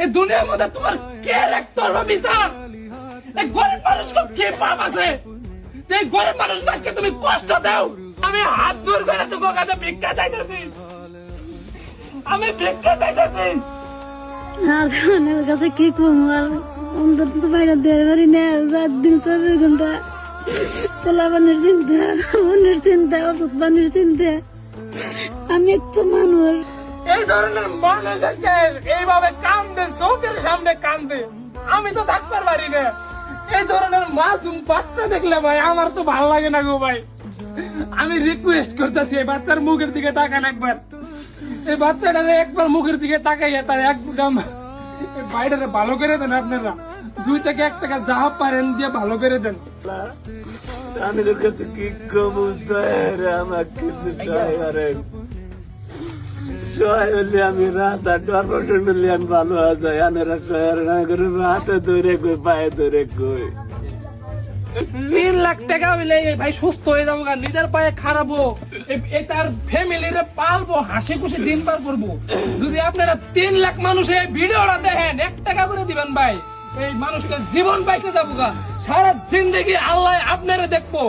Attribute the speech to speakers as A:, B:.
A: এই দুনিয়ার মধ্যে তোমার কে রাখতো বিচার? এই গরিব মানুষ কি পাপ আছে যে গরিব মানুষ তাকে তুমি কষ্ট দাও? আমি হাত জোর করে তো কাছে ভিক্ষা চাইতেছি, আমি ভিক্ষা চাইতেছি।
B: আর আমার কাছে কি কম আর অন্তত তো বাইরে দেওয়ার পারি না। রাত দিন 24 ঘন্টা পোলাপানের চিন্তা, বোনের চিন্তা, ওষুধ পানির চিন্তা। আমি একটু মানুষ।
A: এই ধরনের মানুষ আজকে এইভাবে কান্দে, চোখের সামনে কান্দে, আমি তো থাকতে পারি না। এই ধরনের মাসুম বাচ্চা দেখলে ভাই আমার তো ভালো লাগে না গো ভাই। আমি রিকোয়েস্ট করতেছি এই বাচ্চার মুখের দিকে তাকান একবার, এই বাচ্চাটার একবার মুখের দিকে তাকাইয়া তার একদম বাইরে ভালো করে দেন আপনারা। 2 টাকা 1 টাকা যা পারেন দিয়ে ভালো করে দেন।
C: আমি কাছে কি কবুতর আমার কিছু করেন আমি রাস্তা ডরপটর মিলে আমি ভালো আছে হাতে ধরে কই পায়ে ধরে কই
A: 3 লাখ টাকা হইলে এই ভাই সুস্থ হয়ে যাবো, নিজের পায়ে খারাপো, তার ফ্যামিলির পালবো, হাসি খুশি দিন পার করবো। যদি আপনারা 3 লাখ মানুষ এই ভিডিওটা দেখেন 1 টাকা করে দিবেন ভাই, এই মানুষটা জীবন পাইতে যাবো, সারা জিন্দগি আল্লাহ আপনারা দেখবো।